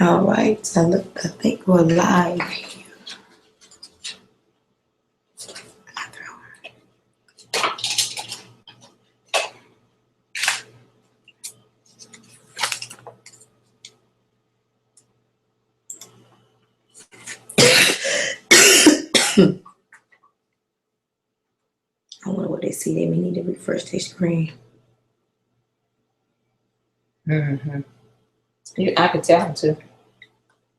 All right, so look, I think we're live here. I wonder what they see. They may need to refresh their screen. Mm-hmm. I could tell them to.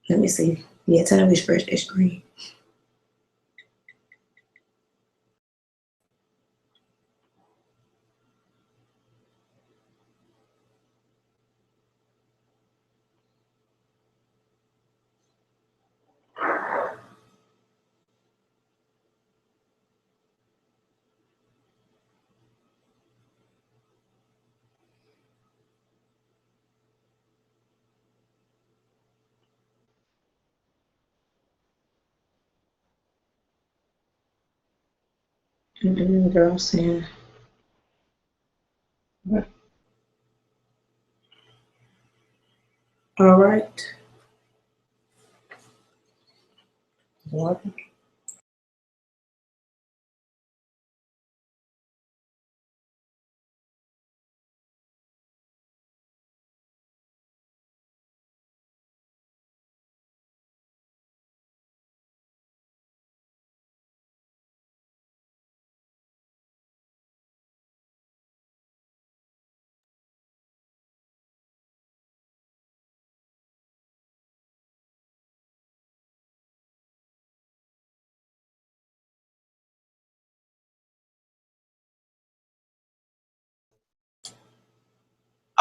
Let me see. Yeah, tell them to refresh their screen. Girl saying. All right. What?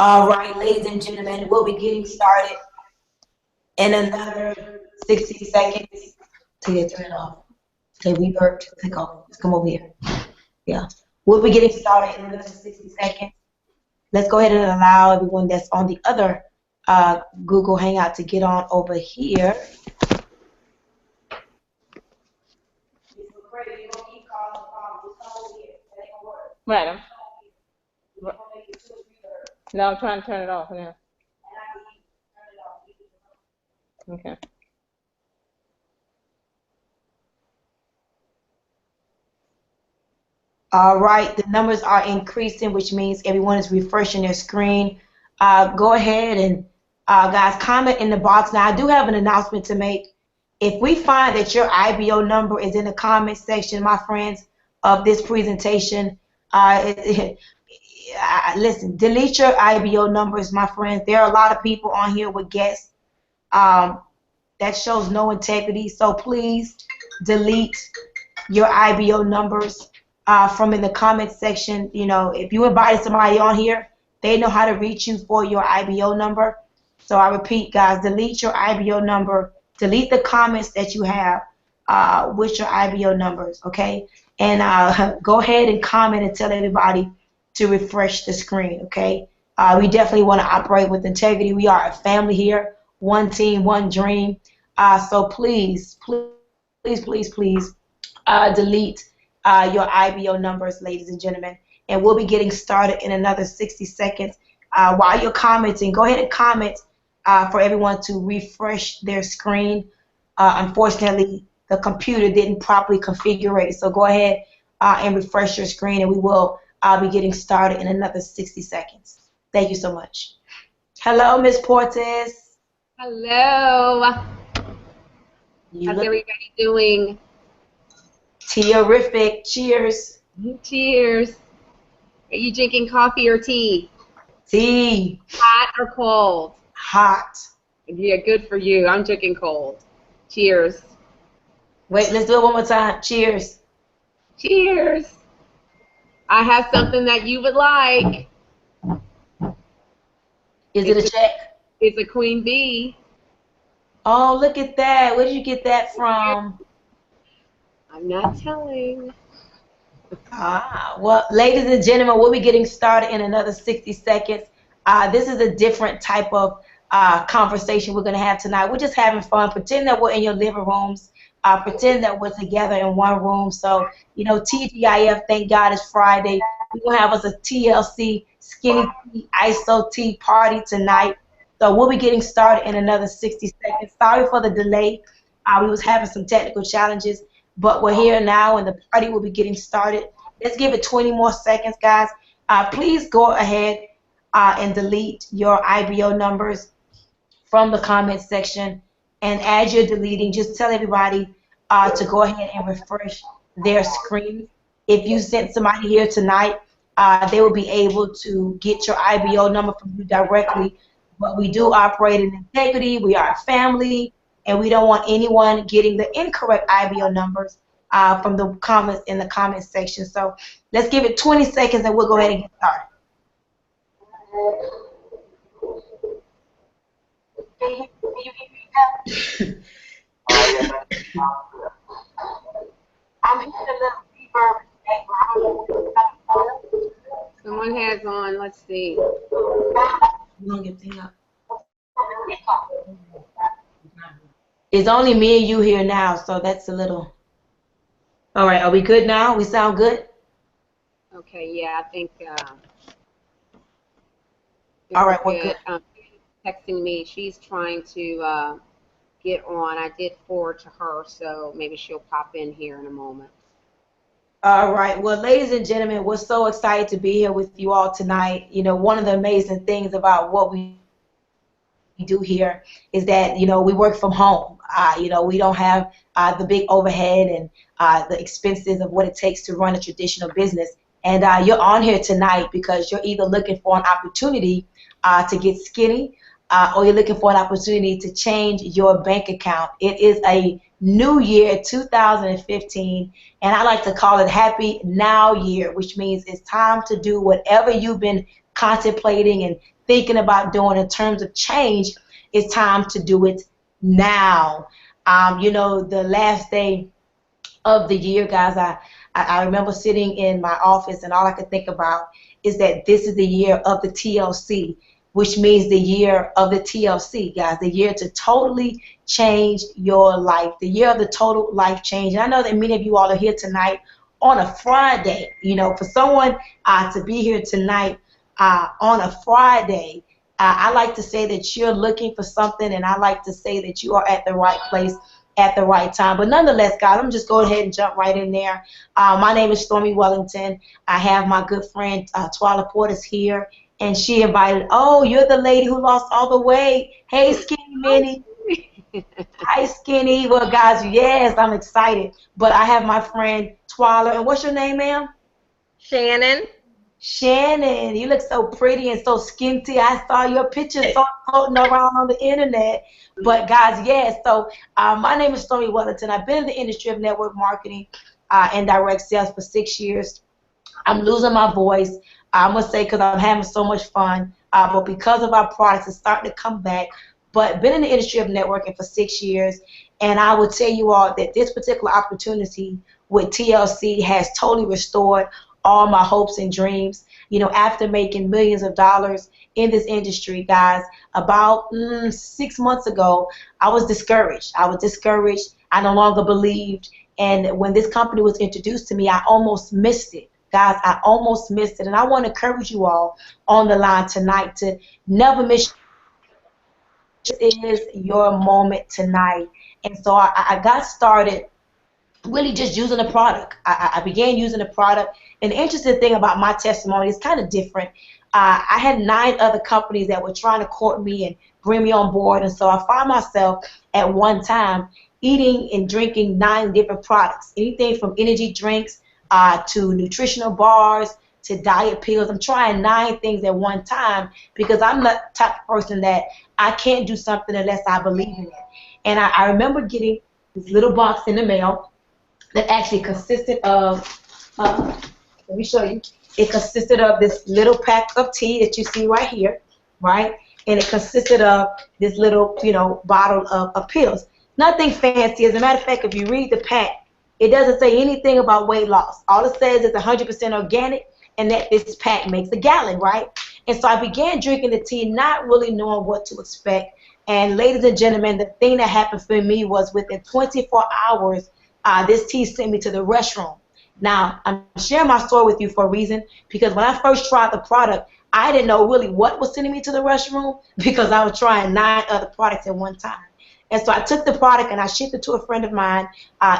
All right, ladies and gentlemen, we'll be getting started in another 60 seconds to get turned off. Okay, we burped. Click off. Let's come over here. Yeah. We'll be getting started in another 60 seconds. Let's go ahead and allow everyone that's on the other Google Hangout to get on over here. Right. No, I'm trying to turn it off now. Okay. All right, the numbers are increasing, which means everyone is refreshing their screen. Go ahead and, guys, comment in the box. Now, I do have an announcement to make. If we find that your IBO number is in the comment section, my friends, of this presentation, listen, delete your IBO numbers, my friends. There are a lot of people on here with guests. That shows no integrity, so please delete your IBO numbers from in the comment section. You know, if you invited somebody on here, they know how to reach you for your IBO number. So I repeat, guys, delete your IBO number. Delete the comments that you have with your IBO numbers, okay? And go ahead and comment and tell everybody to refresh the screen, okay? We definitely want to operate with integrity. We are a family here, one team, one dream. So please, please, delete your IBO numbers, ladies and gentlemen. And we'll be getting started in another 60 seconds. While you're commenting, go ahead and comment for everyone to refresh their screen. Unfortunately, the computer didn't properly configure it. So go ahead and refresh your screen, and we will be getting started in another 60 seconds. Thank you so much. Hello, Miss Portis. Hello. You How's look everybody doing? terrific. Cheers. Cheers. Are you drinking coffee or tea? Tea. Hot or cold? Hot. Yeah, good for you. I'm drinking cold. Cheers. Wait, let's do it one more time. Cheers. Cheers. I have something that you would like. Is it a check? It's a queen bee. Oh, look at that. Where did you get that from? I'm not telling. Well, ladies and gentlemen, we'll be getting started in another 60 seconds. This is a different type of conversation we're going to have tonight. We're just having fun. Pretend that we're in your living rooms. Pretend that we're together in one room. So, you know, TGIF, thank God it's Friday. We're going to have us a TLC Skinny Tea ISO Tea party tonight. So we'll be getting started in another 60 seconds. Sorry for the delay. We was having some technical challenges, but we're here now, and the party will be getting started. Let's give it 20 more seconds, guys. Please go ahead and delete your IBO numbers from the comment section. And as you're deleting, just tell everybody to go ahead and refresh their screen. If you sent somebody here tonight, they will be able to get your IBO number from you directly. But we do operate in integrity. We are a family, and we don't want anyone getting the incorrect IBO numbers from the comments in the comment section. So let's give it 20 seconds, and we'll go ahead and get started. I'm hearing a little reverb. Someone has on, let's see. It's only me and you here now, so that's a little. All right, are we good now? We sound good? Okay, yeah, I think. All right, we're good. Texting me, she's trying to get on. I did forward to her, so maybe she'll pop in here in a moment. All right. Well, ladies and gentlemen, we're so excited to be here with you all tonight. You know, one of the amazing things about what we do here is that, you know, we work from home. You know, we don't have the big overhead and the expenses of what it takes to run a traditional business. And you're on here tonight because you're either looking for an opportunity to get skinny or you're looking for an opportunity to change your bank account. It is a new year, 2015, and I like to call it Happy Now Year, which means it's time to do whatever you've been contemplating and thinking about doing in terms of change. It's time to do it now. You know, the last day of the year, guys, I remember sitting in my office, and all I could think about is that this is the year of the TLC, which means the year of the TLC, guys, the year to totally change your life, the year of the total life change. And I know that many of you all are here tonight on a Friday. You know, for someone to be here tonight on a Friday, I like to say that you're looking for something, and I like to say that you are at the right place at the right time. But nonetheless, guys, I'm just go ahead and jump right in there. My name is Stormy Wellington. I have my good friend Twyla Portis here, and she invited, oh, you're the lady who lost all the weight. Hey, Skinny Minnie. Hi, Skinny. Well, guys, yes, I'm excited. But I have my friend Twyla, and what's your name, ma'am? Shannon. Shannon, you look so pretty and so skinty. I saw your picture floating around on the internet. But guys, yes, so my name is Stormy Wellington. I've been in the industry of network marketing and direct sales for 6 years. I'm losing my voice, I must say, because I'm having so much fun. But because of our products, it's starting to come back. But been in the industry of networking for 6 years, and I will tell you all that this particular opportunity with TLC has totally restored all my hopes and dreams. You know, after making millions of dollars in this industry, guys, about 6 months ago, I was discouraged. I no longer believed. And when this company was introduced to me, I almost missed it. Guys, I almost missed it. And I want to encourage you all on the line tonight to never miss. This is your moment tonight. And so I got started really just using the product. I began using the product. And the interesting thing about my testimony is kind of different. I had 9 other companies that were trying to court me and bring me on board. And so I found myself at one time eating and drinking 9 different products, anything from energy drinks to nutritional bars to diet pills. I'm trying 9 things at one time because I'm the type of person that I can't do something unless I believe in it. And I remember getting this little box in the mail that actually consisted of, let me show you. It consisted of this little pack of tea that you see right here, right? And it consisted of this little, you know, bottle of pills. Nothing fancy. As a matter of fact, if you read the pack, it doesn't say anything about weight loss. All it says is 100% organic and that this pack makes a gallon, right? And so I began drinking the tea, not really knowing what to expect. And ladies and gentlemen, the thing that happened for me was within 24 hours, this tea sent me to the restroom. Now, I'm sharing my story with you for a reason, because when I first tried the product, I didn't know really what was sending me to the restroom because I was trying 9 other products at one time. And so I took the product and I shipped it to a friend of mine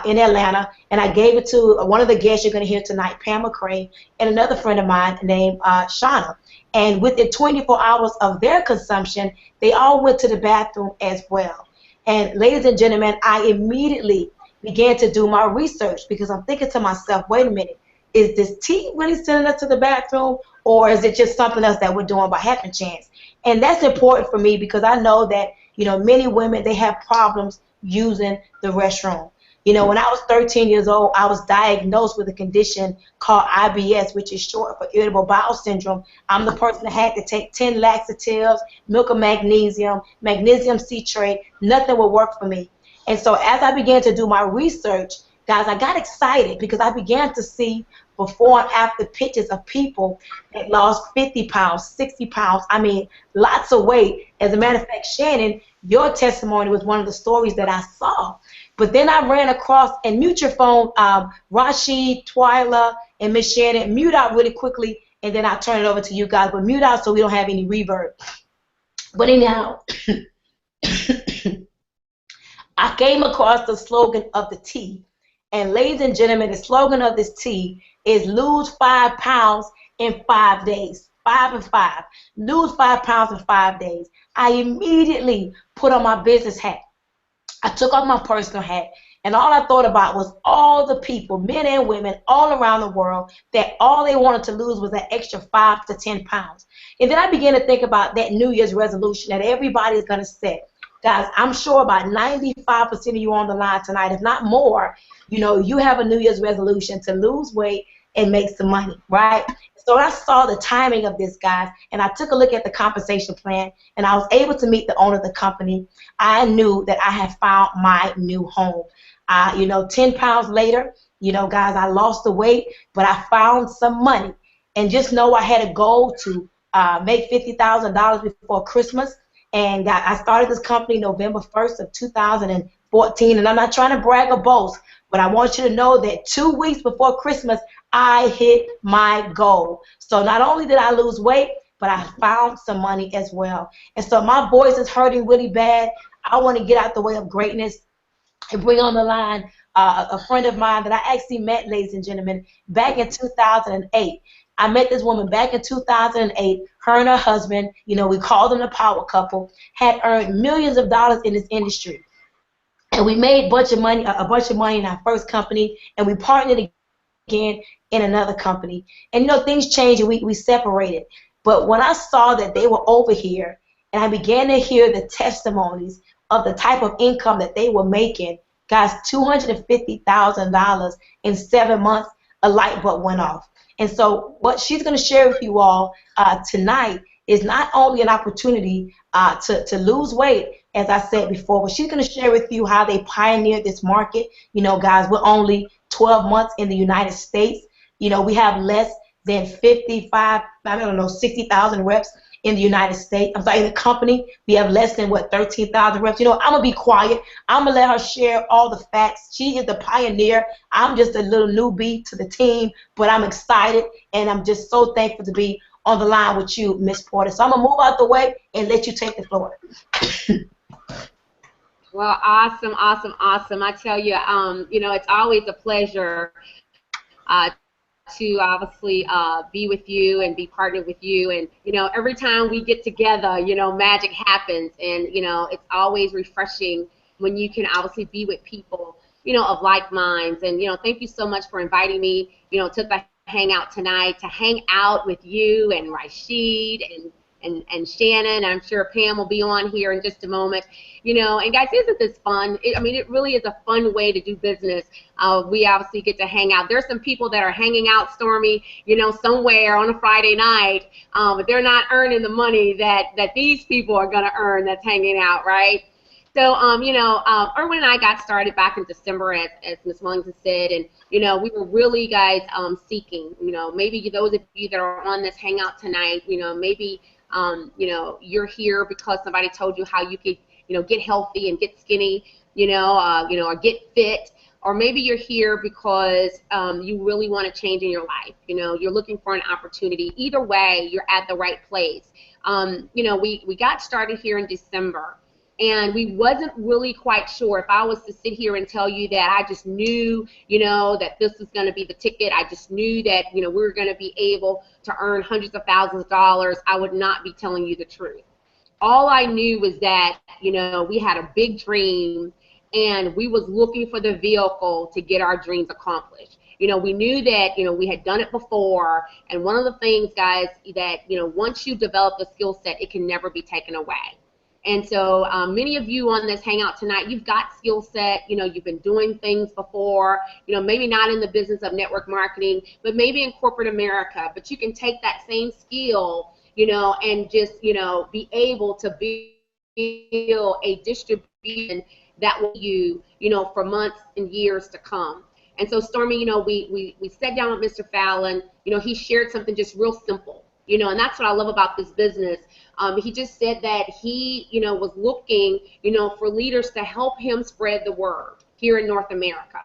in Atlanta, and I gave it to one of the guests you're going to hear tonight, Pam McCray, and another friend of mine named Shauna. And within 24 hours of their consumption, they all went to the bathroom as well. And ladies and gentlemen, I immediately began to do my research because I'm thinking to myself, wait a minute, is this tea really sending us to the bathroom, or is it just something else that we're doing by happen chance? And that's important for me because I know that, you know, many women, they have problems using the restroom. You know, when I was 13 years old, I was diagnosed with a condition called IBS, which is short for irritable bowel syndrome. I'm the person that had to take 10 laxatives, milk of magnesium, magnesium citrate. Nothing would work for me. And so as I began to do my research, guys, I got excited because I began to see before and after pictures of people that lost 50 pounds, 60 pounds, I mean, lots of weight. As a matter of fact, Shannon, your testimony was one of the stories that I saw. But then I ran across, and mute your phone, Rashid, Twyla, and Miss Shannon, mute out really quickly, and then I'll turn it over to you guys. But mute out so we don't have any reverb. But anyhow, I came across the slogan of the tea. And ladies and gentlemen, the slogan of this tea is lose 5 pounds in 5 days. 5 and 5. Lose 5 pounds in 5 days. I immediately put on my business hat. I took off my personal hat, and all I thought about was all the people, men and women, all around the world, that all they wanted to lose was that extra 5 to 10 pounds. And then I began to think about that New Year's resolution that everybody is going to set. Guys, I'm sure about 95% of you on the line tonight, if not more, you know, you have a New Year's resolution to lose weight and make some money, right? So I saw the timing of this, guys, and I took a look at the compensation plan, and I was able to meet the owner of the company. I knew that I had found my new home. You know, 10 pounds later, you know, guys, I lost the weight, but I found some money. And just know I had a goal to make $50,000 before Christmas. And I started this company November 1st of 2014. And I'm not trying to brag or boast, but I want you to know that 2 weeks before Christmas, I hit my goal. So not only did I lose weight, but I found some money as well. And so my voice is hurting really bad. I want to get out the way of greatness and bring on the line a friend of mine that I actually met, ladies and gentlemen, back in 2008. I met this woman back in 2008. Her and her husband, you know, we called them the power couple, had earned millions of dollars in this industry. And we made a bunch of money in our first company, and we partnered again in another company. And, you know, things changed, and we separated. But when I saw that they were over here, and I began to hear the testimonies of the type of income that they were making, guys, $250,000 in 7 months, a light bulb went off. And so what she's going to share with you all tonight is not only an opportunity to lose weight, as I said before, but she's going to share with you how they pioneered this market. You know, guys, we're only 12 months in the United States. You know, we have less than 60,000 reps in the United States. I'm sorry, in the company, we have less than, 13,000 reps. You know, I'm going to be quiet. I'm going to let her share all the facts. She is the pioneer. I'm just a little newbie to the team, but I'm excited, and I'm just so thankful to be on the line with you, Miss Porter. So I'm going to move out the way and let you take the floor. Well, awesome, awesome, awesome. I tell you, you know, it's always a pleasure to obviously be with you and be partnered with you. And, you know, every time we get together, you know, magic happens. And, you know, it's always refreshing when you can obviously be with people, you know, of like minds. And, you know, thank you so much for inviting me, you know, to the hangout tonight, to hang out with you and Rashid and Shannon. I'm sure Pam will be on here in just a moment. You know, and guys, isn't this fun? I mean, it really is a fun way to do business. We obviously get to hang out. There's some people that are hanging out, Stormy, you know, somewhere on a Friday night, but they're not earning the money that these people are going to earn that's hanging out, right? So, you know, Erwin and I got started back in December, as Ms. Wellington said, and, you know, we were really, guys, seeking, you know, maybe those of you that are on this hangout tonight, you know, maybe, you know, you're here because somebody told you how you could, you know, get healthy and get skinny, you know, or get fit. or maybe you're here because you really want to change in your life. You know, you're looking for an opportunity. Either way, you're at the right place. You know, we got started here in December, and we wasn't really quite sure. If I was to sit here and tell you that I just knew, you know, that this was going to be the ticket, I just knew that, you know, we were going to be able to earn hundreds of thousands of dollars, I would not be telling you the truth. All I knew was that, you know, we had a big dream, and we was looking for the vehicle to get our dreams accomplished. You know, we knew that, you know, we had done it before, and one of the things, guys, that, you know, once you develop a skill set, it can never be taken away. And so many of you on this hangout tonight, you've got skill set, you know, you've been doing things before, you know, maybe not in the business of network marketing, but maybe in corporate America, but you can take that same skill, you know, and just, you know, be able to build a distribution that will you know, for months and years to come. And so, Stormy, you know, we sat down with Mr. Fallon. You know, he shared something just real simple, you know, and that's what I love about this business. He just said that he, you know, was looking, you know, for leaders to help him spread the word here in North America.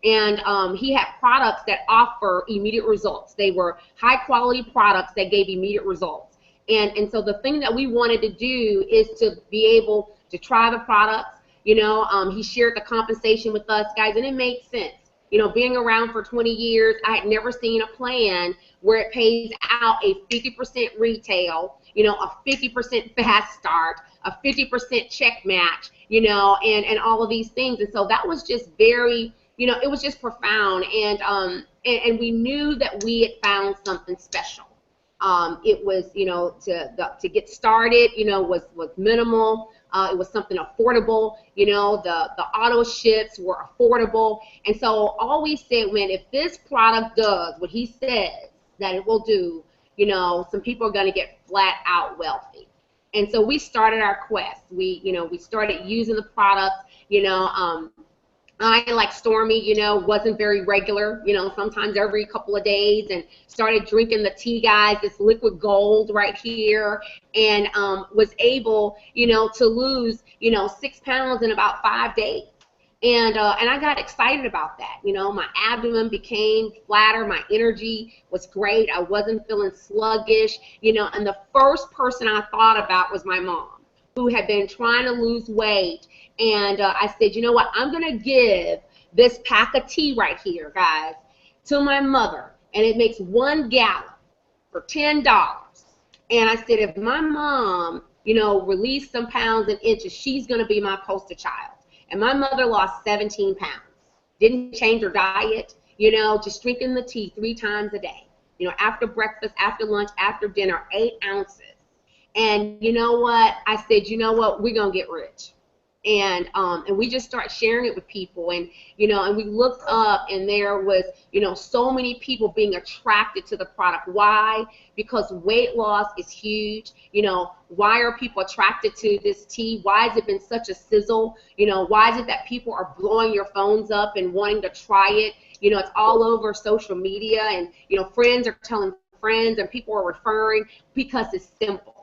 And he had products that offer immediate results. They were high-quality products that gave immediate results. And so the thing that we wanted to do is to be able to try the products. You know, he shared the compensation with us, guys, and it made sense. You know, being around for 20 years, I had never seen a plan where it pays out a 50% retail, you know, a 50% fast start, a 50% check match, you know, and all of these things. And so that was just very, you know, it was just profound. And we knew that we had found something special. It was, you know, to get started, you know, was minimal. It was something affordable, you know, the auto ships were affordable. And so all we said, when if this product does what he says that it will do, you know, some people are going to get flat out wealthy. And so we started our quest. We started using the products, you know. I, like Stormy, you know, wasn't very regular, you know, sometimes every couple of days, and started drinking the tea, guys, this liquid gold right here, and was able, you know, to lose, you know, 6 pounds in about 5 days. And I got excited about that. You know, my abdomen became flatter, my energy was great, I wasn't feeling sluggish, you know, and the first person I thought about was my mom, who had been trying to lose weight. And I said, you know what, I'm going to give this pack of tea right here, guys, to my mother. And it makes 1 gallon for $10. And I said, if my mom, you know, released some pounds and inches, she's going to be my poster child. And my mother lost 17 pounds. Didn't change her diet, you know, just drinking the tea 3 times a day. You know, after breakfast, after lunch, after dinner, 8 ounces. And you know what? I said, you know what? We're going to get rich. And we just start sharing it with people, and you know, and we looked up, and there was, you know, so many people being attracted to the product. Why? Because weight loss is huge. You know, why are people attracted to this tea? Why has it been such a sizzle? You know, why is it that people are blowing your phones up and wanting to try it? You know, it's all over social media, and you know, friends are telling friends, and people are referring because it's simple.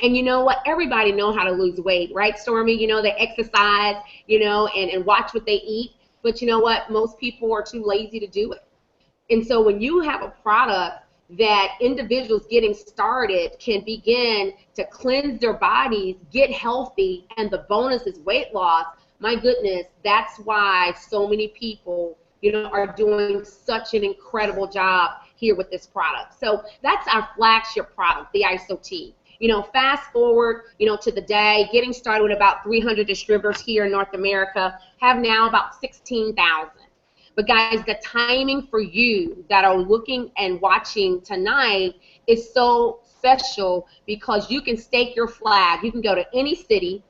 And you know what? Everybody knows how to lose weight, right, Stormy? You know, they exercise, you know, and watch what they eat. But you know what? Most people are too lazy to do it. And so when you have a product that individuals getting started can begin to cleanse their bodies, get healthy, and the bonus is weight loss, my goodness, that's why so many people, you know, are doing such an incredible job here with this product. So that's our flagship product, the ISO-T. You know, fast forward, you know, to the day, getting started with about 300 distributors here in North America, have now about 16,000. But guys, the timing for you that are looking and watching tonight is so special, because you can stake your flag. You can go to any city,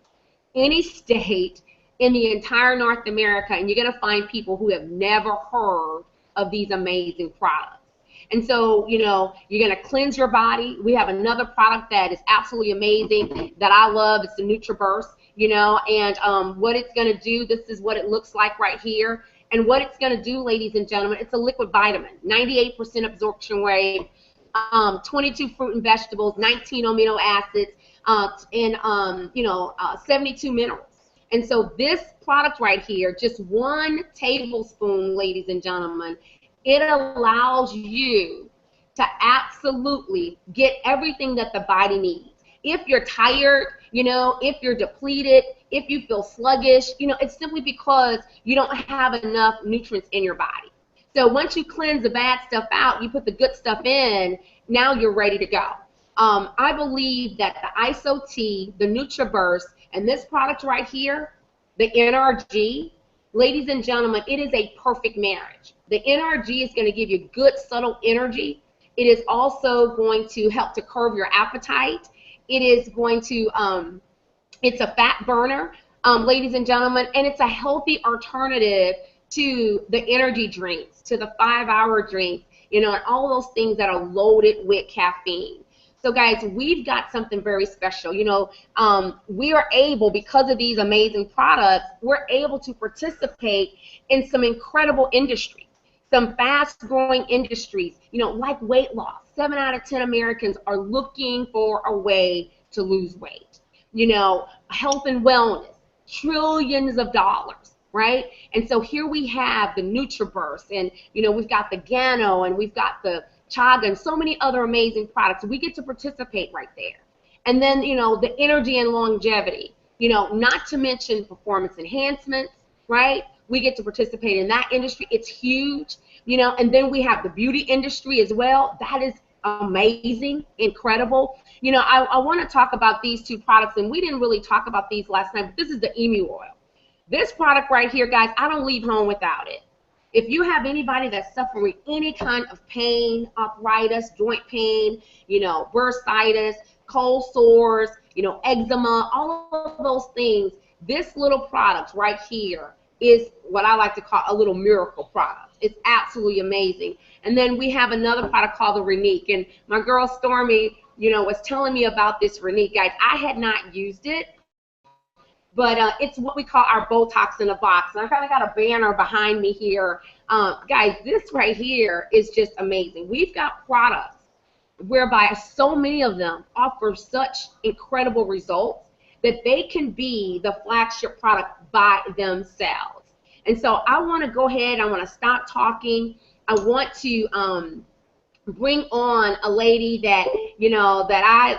any state in the entire North America, and you're going to find people who have never heard of these amazing products. And so, you know, you're going to cleanse your body. We have another product that is absolutely amazing that I love. It's the NutriBurst, you know, and what it's going to do, this is what it looks like right here. And what it's going to do, ladies and gentlemen, it's a liquid vitamin, 98% absorption rate, 22 fruit and vegetables, 19 amino acids, and, you know, 72 minerals. And so this product right here, just 1 tablespoon, ladies and gentlemen, it allows you to absolutely get everything that the body needs. If you're tired, you know, if you're depleted, if you feel sluggish, you know, it's simply because you don't have enough nutrients in your body. So once you cleanse the bad stuff out, you put the good stuff in, now you're ready to go. I believe that the ISO-T, the NutriBurst, and this product right here, the NRG, ladies and gentlemen, it is a perfect marriage. The NRG is going to give you good, subtle energy. It is also going to help to curb your appetite. It is going to, it's a fat burner, ladies and gentlemen, and it's a healthy alternative to the energy drinks, to the 5-hour drinks, you know, and all those things that are loaded with caffeine. So guys, we've got something very special. You know, we are able, because of these amazing products, we're able to participate in some incredible industries, some fast-growing industries, you know, like weight loss. 7 out of 10 Americans are looking for a way to lose weight. You know, health and wellness, trillions of dollars, right? And so here we have the NutriBurst, and, you know, we've got the Gano, and we've got the Chaga, and so many other amazing products. We get to participate right there. And then, you know, the energy and longevity, you know, not to mention performance enhancements, right? We get to participate in that industry. It's huge, you know, and then we have the beauty industry as well. That is amazing, incredible. You know, I want to talk about these 2 products, and we didn't really talk about these last time, but this is the Emu Oil. This product right here, guys, I don't leave home without it. If you have anybody that's suffering any kind of pain, arthritis, joint pain, you know, bursitis, cold sores, you know, eczema, all of those things, this little product right here is what I like to call a little miracle product. It's absolutely amazing. And then we have another product called the Renique, and my girl Stormy, you know, was telling me about this Renique. Guys, I had not used it, but it's what we call our Botox in a box. And I kind of got a banner behind me here. Guys, this right here is just amazing. We've got products whereby so many of them offer such incredible results that they can be the flagship product by themselves. And so I want to go ahead, I want to stop talking. I want to bring on a lady that, you know, that I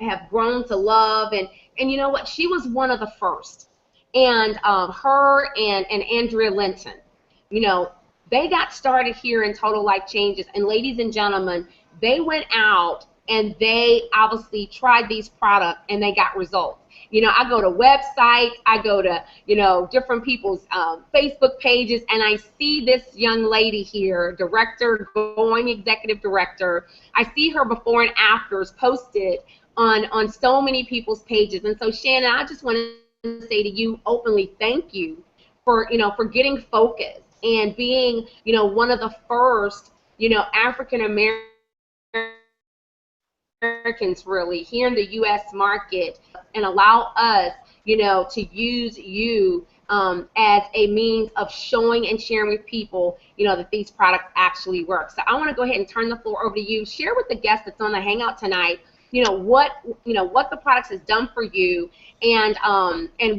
have grown to love, and you know what, she was one of the first. And her and Andrea Linton, you know, they got started here in Total Life Changes, and ladies and gentlemen, they went out and they obviously tried these products and they got results. You know, I go to websites, I go to, you know, different people's Facebook pages, and I see this young lady here, director, going executive director. I see her before and afters posted on so many people's pages. And so, Shannon, I just want to say to you openly, thank you for, you know, for getting focused and being, you know, one of the first, you know, African Americans really here in the U.S. market, and allow us, you know, to use you as a means of showing and sharing with people, you know, that these products actually work. So I want to go ahead and turn the floor over to you. Share with the guest that's on the Hangout tonight, you know, what the products has done for you, and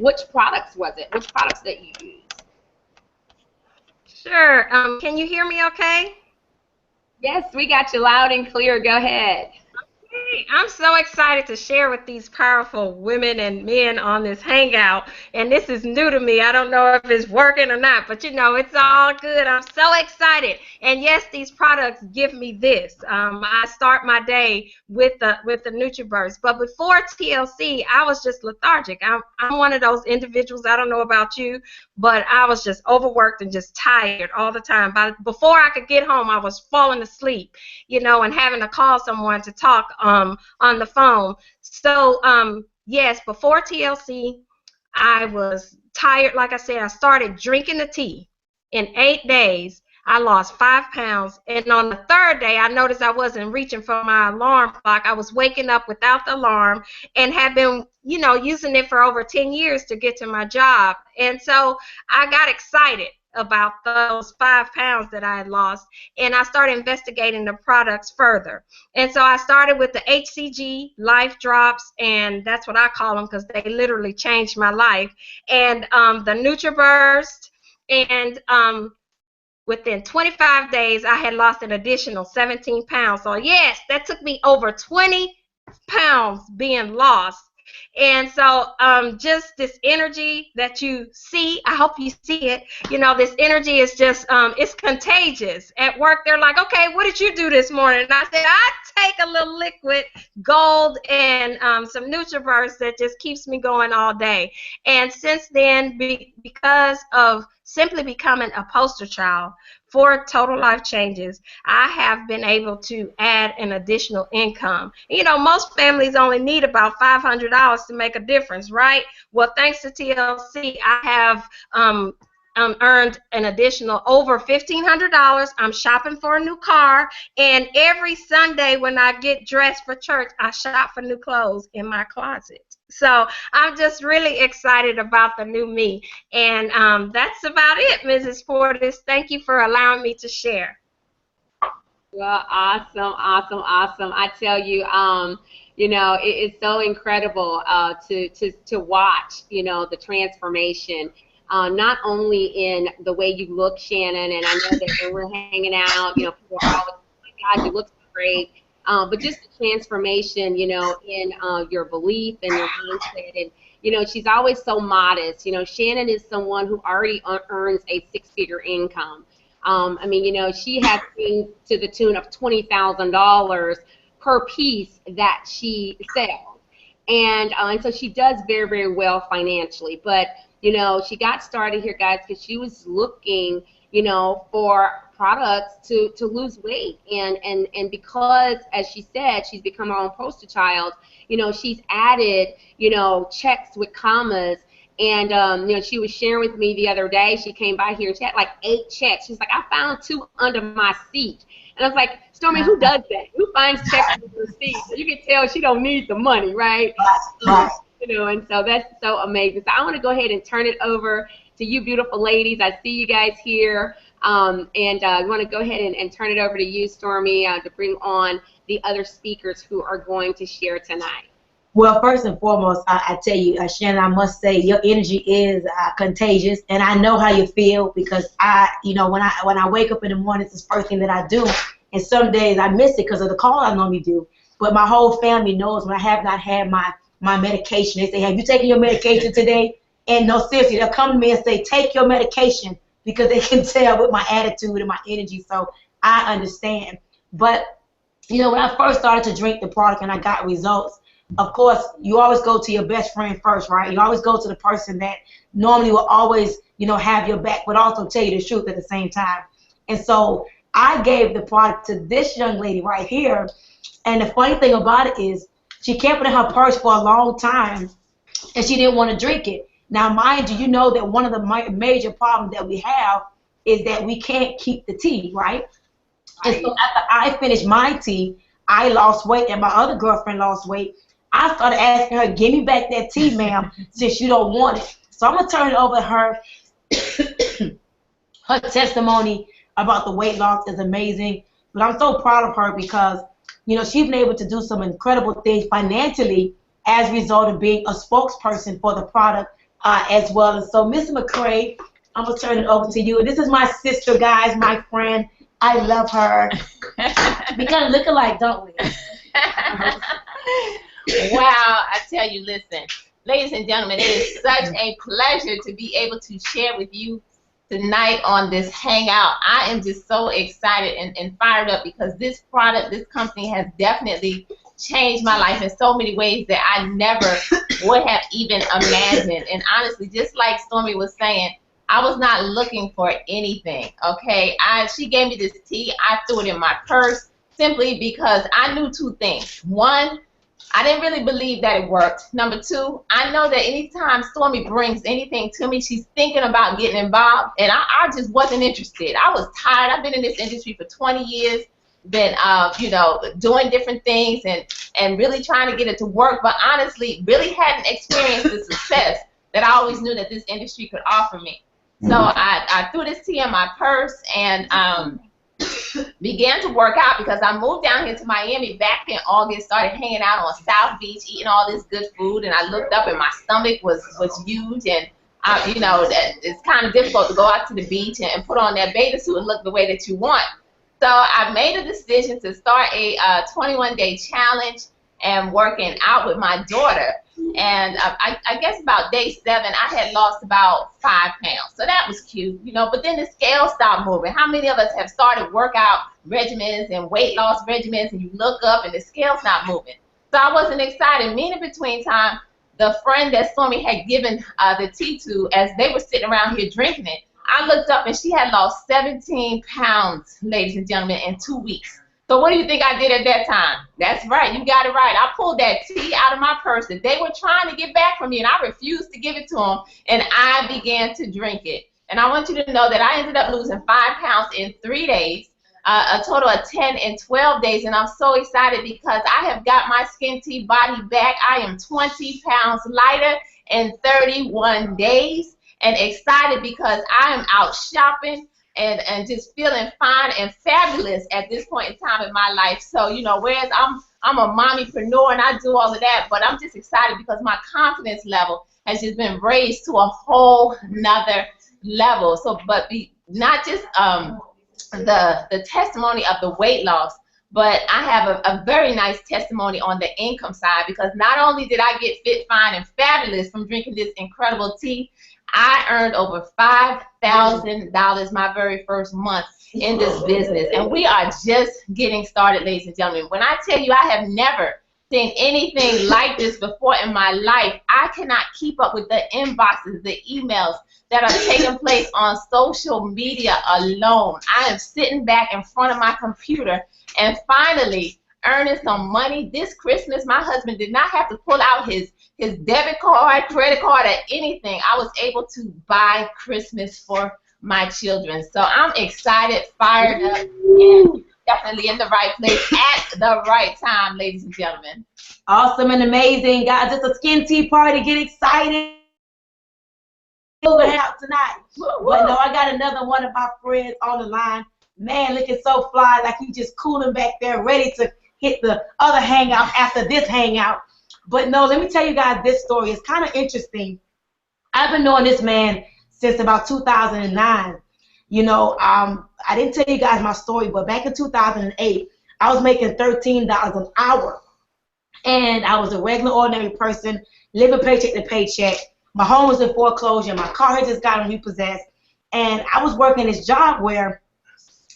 which products was it? Which products that you use? Sure. Can you hear me okay? Yes, we got you loud and clear. Go ahead. Hey, I'm so excited to share with these powerful women and men on this Hangout, and this is new to me. I don't know if it's working or not, but you know, it's all good. I'm so excited, and yes, these products give me this. I start my day with the NutriBurst, but before TLC, I was just lethargic. I'm one of those individuals. I don't know about you, but I was just overworked and just tired all the time. Before I could get home, I was falling asleep, you know, and having to call someone to talk on the phone. So yes, before TLC, I was tired. Like I said, I started drinking the tea. In 8 days, I lost 5 pounds, and on the 3rd day, I noticed I wasn't reaching for my alarm clock. I was waking up without the alarm, and have been, you know, using it for over 10 years to get to my job. And so I got excited. about those 5 pounds that I had lost, and I started investigating the products further. And so I started with the HCG Life Drops, and that's what I call them because they literally changed my life, and the NutriBurst, and within 25 days, I had lost an additional 17 pounds. So yes, that took me over 20 pounds being lost. And so just this energy that you see, I hope you see it, you know, this energy is just, it's contagious. At work, they're like, okay, what did you do this morning? And I said, I take a little liquid gold and some NutriBurst that just keeps me going all day. And since then, because of simply becoming a poster child for Total Life Changes, I have been able to add an additional income. You know, most families only need about $500 to make a difference, right? Well, thanks to TLC, I have earned an additional over $1,500. I'm shopping for a new car, and every Sunday when I get dressed for church, I shop for new clothes in my closet. So I'm just really excited about the new me. And that's about it, Mrs. Fortis. Thank you for allowing me to share. Well, awesome, awesome, awesome. I tell you, you know, it's so incredible to watch, you know, the transformation. Not only in the way you look, Shannon, and I know that when we're hanging out, you know, people are always, oh my God, you look so great. But just the transformation, you know, in your belief and your mindset. And, you know, she's always so modest. You know, Shannon is someone who already earns a 6-figure income. I mean, you know, she has things to the tune of $20,000 per piece that she sells. And so she does very, very well financially. But, you know, she got started here, guys, because she was looking, you know, for products to lose weight, and because, as she said, she's become her own poster child, you know, she's added, you know, checks with commas, and you know, she was sharing with me the other day, she came by here and she had like 8 checks. She's like, I found 2 under my seat. And I was like, Stormy, who does that? Who finds checks under her seat? So you can tell she don't need the money, right? You know, and so that's so amazing. So I want to go ahead and turn it over to you beautiful ladies. I see you guys here. And we want to go ahead and turn it over to you, Stormy, to bring on the other speakers who are going to share tonight. Well, first and foremost, I tell you, Shannon, I must say your energy is contagious, and I know how you feel because you know, when I wake up in the morning, it's the first thing that I do, and some days I miss it because of the call I normally do. But my whole family knows when I have not had my medication. They say, have you taken your medication today? And no, seriously, they'll come to me and say, take your medication, because they can tell with my attitude and my energy. So I understand. But, you know, when I first started to drink the product and I got results, of course, you always go to your best friend first, right? You always go to the person that normally will always, you know, have your back, but also tell you the truth at the same time. And so I gave the product to this young lady right here. And the funny thing about it is she kept it in her purse for a long time, and she didn't want to drink it. Now, mind you, you know that one of the major problems that we have is that we can't keep the tea, right? And so after I finished my tea, I lost weight, and my other girlfriend lost weight. I started asking her, give me back that tea, ma'am, since you don't want it. So I'm going to turn it over to her. Her testimony about the weight loss is amazing. But I'm so proud of her because, you know, she's been able to do some incredible things financially as a result of being a spokesperson for the product as well. And so, Ms. McCray, I'm going to turn it over to you. And this is my sister, guys, my friend. I love her. We kind of look alike, don't we? Wow, I tell you, listen, ladies and gentlemen, it is such a pleasure to be able to share with you tonight on this hangout. I am just so excited and fired up because this product, this company has definitely changed my life in so many ways that I never would have even imagined. And honestly, just like Stormy was saying, I was not looking for anything, okay? She gave me this tea. I threw it in my purse simply because I knew 2 things. One, I didn't really believe that it worked. Number 2, I know that anytime Stormy brings anything to me, she's thinking about getting involved, and I just wasn't interested. I was tired. I've been in this industry for 20 years, been you know, doing different things and really trying to get it to work, but honestly, really hadn't experienced the success that I always knew that this industry could offer me. So I threw this tea in my purse and began to work out because I moved down here to Miami back in August, started hanging out on South Beach, eating all this good food, and I looked up and my stomach was huge, and you know, that it's kind of difficult to go out to the beach and put on that bathing suit and look the way that you want. So I made a decision to start a 21-day challenge and working out with my daughter. And I guess about day 7, I had lost about 5 pounds. So that was cute, you know, but then the scale stopped moving. How many of us have started workout regimens and weight loss regimens and you look up and the scale's not moving? So I wasn't excited. Me, in between time, the friend that Stormy had given the tea to, as they were sitting around here drinking it, I looked up and she had lost 17 pounds, ladies and gentlemen, in 2 weeks. So what do you think I did at that time? That's right, you got it right. I pulled that tea out of my purse that they were trying to get back from me, and I refused to give it to them, and I began to drink it. And I want you to know that I ended up losing 5 pounds in 3 days, a total of 10 in 12 days, and I'm so excited because I have got my Skin Tea body back. I am 20 pounds lighter in 31 days, and excited because I am out shopping and just feeling fine and fabulous at this point in time in my life. So, you know, whereas I'm a mommypreneur and I do all of that, but I'm just excited because my confidence level has just been raised to a whole nother level. So, but not just the testimony of the weight loss, but I have a very nice testimony on the income side, because not only did I get fit, fine, and fabulous from drinking this incredible tea, I earned over $5,000 my very first month in this business. And we are just getting started, ladies and gentlemen. When I tell you I have never seen anything like this before in my life, I cannot keep up with the inboxes, the emails that are taking place on social media alone. I am sitting back in front of my computer and finally earning some money. This Christmas, my husband did not have to pull out his debit card, credit card, or anything. I was able to buy Christmas for my children. So I'm excited, fired up, and definitely in the right place at the right time, ladies and gentlemen. Awesome and amazing, guys. It's a Skin Tea party. Get excited. We'll have tonight. But no, I got another one of my friends on the line. Man, looking so fly, like he just cooling back there, ready to hit the other hangout after this hangout. But no, let me tell you guys this story. It's kind of interesting. I've been knowing this man since about 2009. You know, I didn't tell you guys my story, but back in 2008, I was making $13 an hour. And I was a regular, ordinary person, living paycheck to paycheck. My home was in foreclosure. My car had just gotten repossessed. And I was working this job where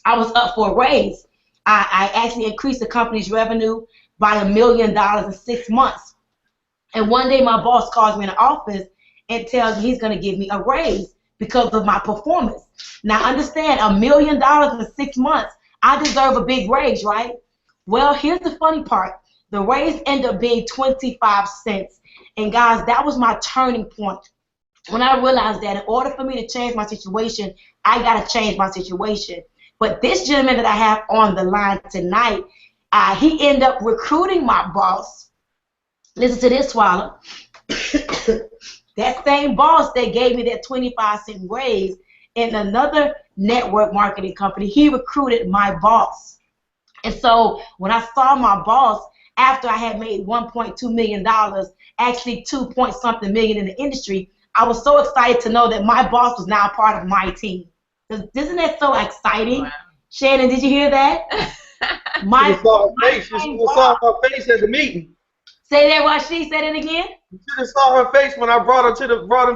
I was up for a raise. I actually increased the company's revenue by $1 million in 6 months. And one day my boss calls me in the office and tells me he's going to give me a raise because of my performance. Now understand, $1 million in 6 months, I deserve a big raise, right? Well, here's the funny part. The raise ended up being 25 cents. And guys, that was my turning point. When I realized that in order for me to change my situation, I got to change my situation. But this gentleman that I have on the line tonight, he ended up recruiting my boss. Listen to this, Swallow. That same boss that gave me that 25-cent raise in another network marketing company, he recruited my boss. And so when I saw my boss, after I had made $1.2 million, actually 2-point-something million in the industry, I was so excited to know that my boss was now part of my team. Isn't that so exciting? Wow. Shannon, did you hear that? You saw her face at the meeting. Say that while she said it again. You should have saw her face when I brought him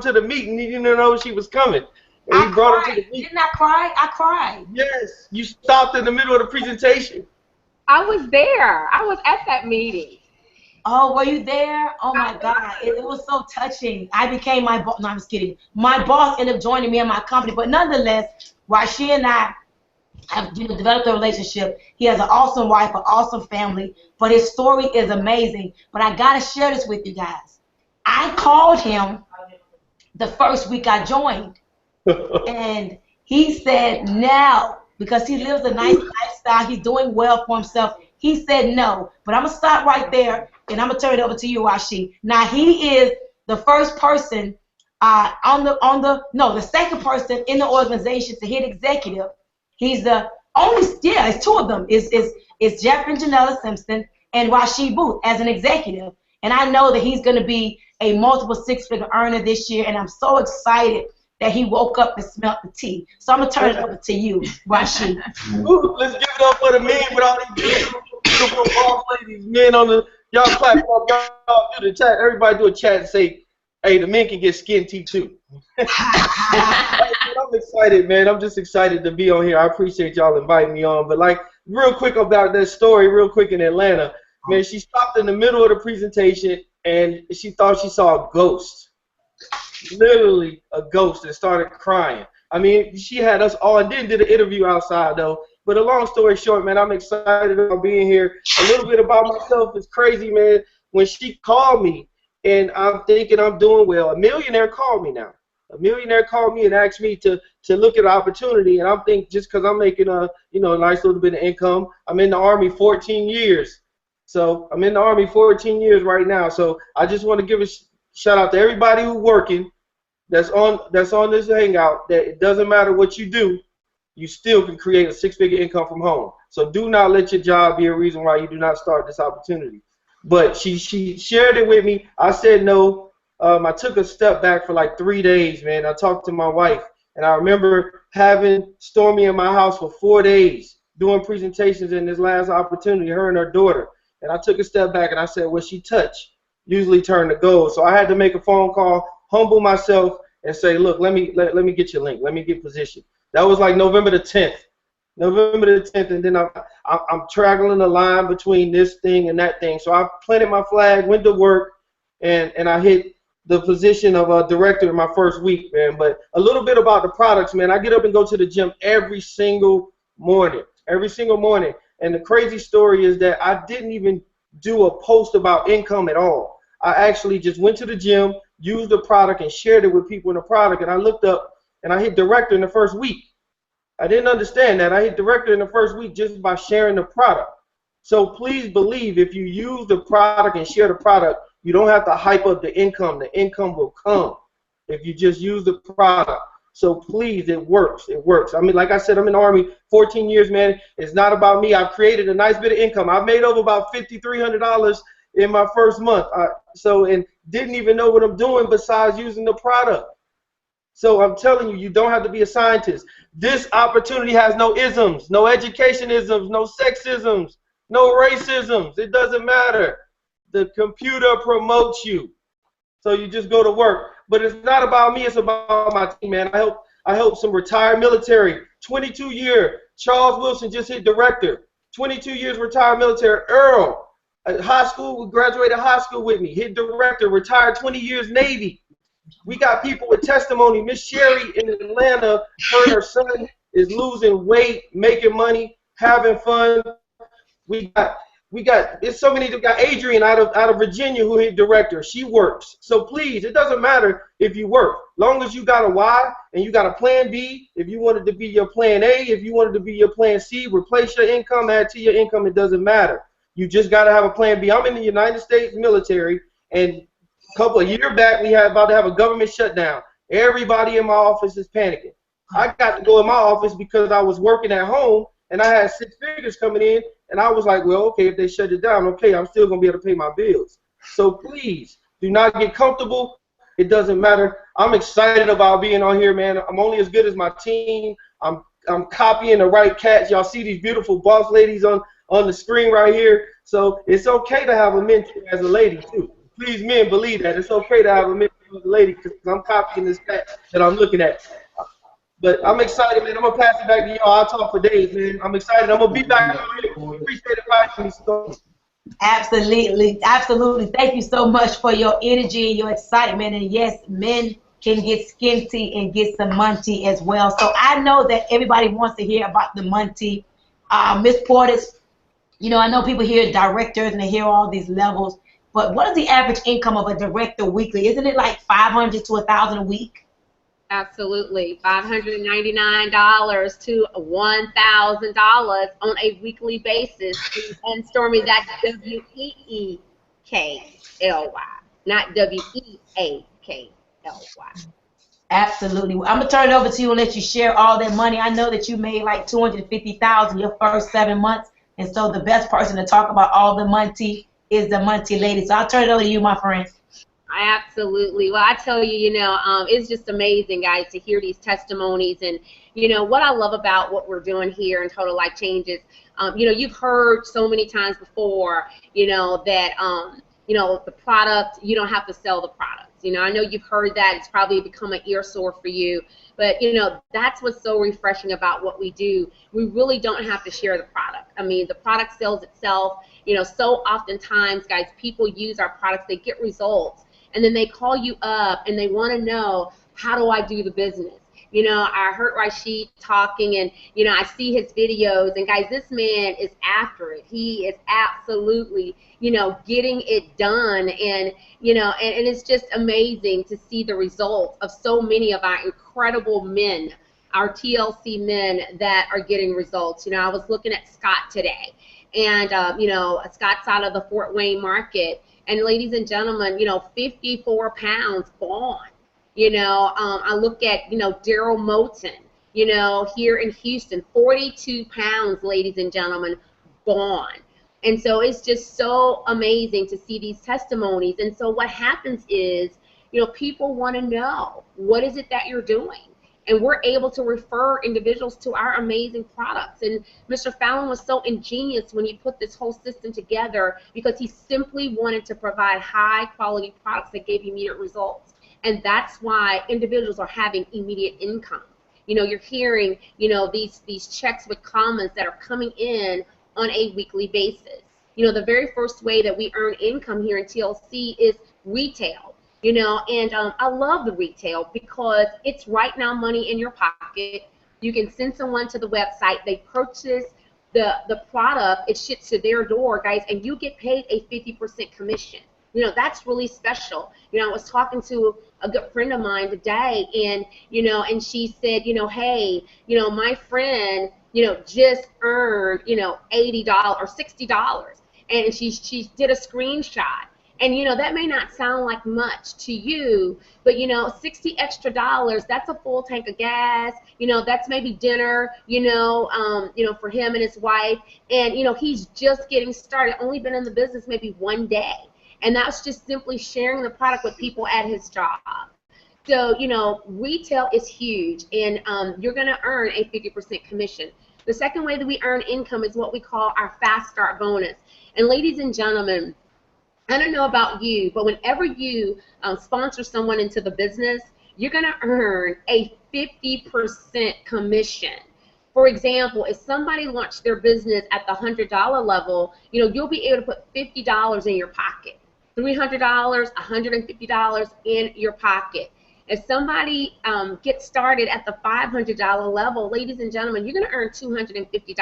to the meeting. He didn't know she was coming. And he brought her to the meeting. Didn't I cry? I cried. Yes, you stopped in the middle of the presentation. I was there. I was at that meeting. Oh, were you there? Oh my God, it was so touching. I became my boss. No, I'm just kidding. My boss ended up joining me in my company, but nonetheless, while she and I have developed a relationship, he has an awesome wife, an awesome family, but his story is amazing. But I gotta share this with you guys. I called him the first week I joined, and he said no, because he lives a nice lifestyle, he's doing well for himself. He said no, but I'm gonna stop right there, and I'm gonna turn it over to you, Rashi. Now he is the first person the second person in the organization to hit executive. He's the only, it's two of them. It's Jeff and Janella Simpson and Rashid Booth as an executive. And I know that he's going to be a multiple six-figure earner this year, and I'm so excited that he woke up and smelled the tea. So I'm going to turn it over to you, Rashid. Let's give it up for the men with all these beautiful boss ladies, men on the, y'all clap up, y'all do the chat. Everybody do a chat and say, hey, the men can get skin tea too. I'm excited, man. I'm just excited to be on here. I appreciate y'all inviting me on. But like, real quick about that story, real quick in Atlanta, man, she stopped in the middle of the presentation and she thought she saw a ghost. Literally a ghost, and started crying. I mean, she had us all, and then did an interview outside though. But a long story short, man, I'm excited about being here. A little bit about myself is crazy, man. When she called me, and I'm thinking I'm doing well, a millionaire called me now. A millionaire called me and asked me to look at an opportunity, and I'm thinking just because I'm making a nice little bit of income. I'm in the Army 14 years, so I'm in the Army 14 years right now. So I just want to give a shout out to everybody who's working, that's on this hangout. That it doesn't matter what you do, you still can create a six-figure income from home. So do not let your job be a reason why you do not start this opportunity. But she shared it with me. I said no. I took a step back for like 3 days, man. I talked to my wife, and I remember having Stormy in my house for 4 days doing presentations in this last opportunity, her and her daughter. And I took a step back and I said, what she touched usually turned to gold. So I had to make a phone call, humble myself, and say, look, let me get your link. Let me get positioned. That was like November the 10th. November the 10th, and then I'm traveling the line between this thing and that thing. So I planted my flag, went to work, and I hit the position of a director in my first week, man. But a little bit about the products, man. I get up and go to the gym every single morning. And the crazy story is that I didn't even do a post about income at all. I actually just went to the gym, used the product, and shared it with people in the product. And I looked up, and I hit director in the first week. I didn't understand that. I hit director in the first week just by sharing the product. So please believe, if you use the product and share the product, you don't have to hype up the income. The income will come if you just use the product. So please, it works. It works. I mean, like I said, I'm in the Army 14 years, man. It's not about me. I've created a nice bit of income. I've made over about $5,300 in my first month. And didn't even know what I'm doing besides using the product. So I'm telling you, you don't have to be a scientist. This opportunity has no isms, no education isms, no sexisms, no racisms. It doesn't matter. The computer promotes you. So you just go to work. But it's not about me, it's about my team, man. I help some retired military. 22-year, Charles Wilson just hit director. 22 years retired military. Earl, high school, graduated high school with me, hit director, retired 20 years Navy. We got people with testimony. Miss Sherry in Atlanta, her and her son is losing weight, making money, having fun. We got it's so many. We got Adrian out of Virginia who hit director. She works. So please, it doesn't matter if you work, long as you got a why and you got a plan B. If you wanted to be your plan A, if you wanted to be your plan C, replace your income, add to your income. It doesn't matter. You just got to have a plan B. I'm in the United States military, and a couple of years back, we had about to have a government shutdown. Everybody in my office is panicking. I got to go in my office because I was working at home, and I had 6 figures coming in, and I was like, well, okay, if they shut it down, okay, I'm still going to be able to pay my bills. So please, do not get comfortable. It doesn't matter. I'm excited about being on here, man. I'm only as good as my team. I'm copying the right cats. Y'all see these beautiful boss ladies on the screen right here. So it's okay to have a mentor as a lady, too. Please, men, believe that. It's okay to have a mentor as a lady because I'm copying this cat that I'm looking at. But I'm excited, man. I'm going to pass it back to y'all. I'll talk for days, man. I'm excited. I'm going to be back on here. Appreciate it, guys. Absolutely. Absolutely. Thank you so much for your energy and your excitement. And yes, men can get skinty and get some money as well. So I know that everybody wants to hear about the money. Miss Portis, you know, I know people hear directors and they hear all these levels. But what is the average income of a director weekly? Isn't it like $500 to $1,000 a week? Absolutely, $599 to $1,000 on a weekly basis. And Stormy, that's WEEKLY, not WEAK. Absolutely. I'm gonna turn it over to you and let you share all that money. I know that you made like 250,000 your first 7 months, and so the best person to talk about all the money is the money lady. So I'll turn it over to you, my friend. Absolutely. Well, I tell you, it's just amazing, guys, to hear these testimonies. And, what I love about what we're doing here in Total Life Changes, you've heard so many times before, that, the product, you don't have to sell the product. I know you've heard that. It's probably become an ear sore for you. But, that's what's so refreshing about what we do. We really don't have to share the product. I mean, the product sells itself. So oftentimes, guys, people use our products. They get results. And then they call you up and they want to know, how do I do the business? I heard Rashid talking, and, I see his videos. And, guys, this man is after it. He is absolutely, getting it done. And, and it's just amazing to see the results of so many of our incredible men, our TLC men that are getting results. I was looking at Scott today. And, Scott's out of the Fort Wayne market. And ladies and gentlemen, 54 pounds gone. I look at, Daryl Moten, here in Houston, 42 pounds, ladies and gentlemen, gone. And so it's just so amazing to see these testimonies. And so what happens is, people want to know, what is it that you're doing? And we're able to refer individuals to our amazing products. And Mr. Fallon was so ingenious when he put this whole system together, because he simply wanted to provide high quality products that gave immediate results. And that's why individuals are having immediate income. You're hearing, these checks with commas that are coming in on a weekly basis. The very first way that we earn income here in TLC is retail. And I love the retail because it's right now money in your pocket. You can send someone to the website, they purchase the product, it ships to their door, guys, and you get paid a 50% commission. That's really special. I was talking to a good friend of mine today, and, and she said, hey, my friend, just earned, $80 or $60, and she did a screenshot. And, that may not sound like much to you, but, $60 extra, that's a full tank of gas. That's maybe dinner, for him and his wife. And, he's just getting started, only been in the business maybe one day. And that's just simply sharing the product with people at his job. So, retail is huge, and you're going to earn a 50% commission. The second way that we earn income is what we call our Fast Start bonus. And ladies and gentlemen, I don't know about you, but whenever you sponsor someone into the business, you're going to earn a 50% commission. For example, if somebody launched their business at the $100 level, you'll be able to put $50 in your pocket, $300, $150 in your pocket. If somebody gets started at the $500 level, ladies and gentlemen, you're going to earn $250.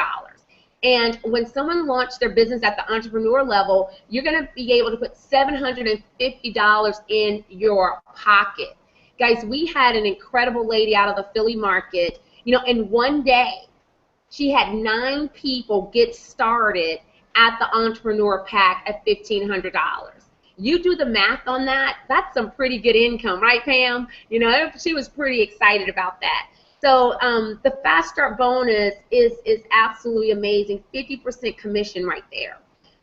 And when someone launched their business at the entrepreneur level, you're going to be able to put $750 in your pocket. Guys, we had an incredible lady out of the Philly market. In one day, she had 9 people get started at the Entrepreneur Pack at $1,500. You do the math on that, that's some pretty good income, right, Pam? She was pretty excited about that. So the Fast Start bonus is absolutely amazing, 50% commission right there.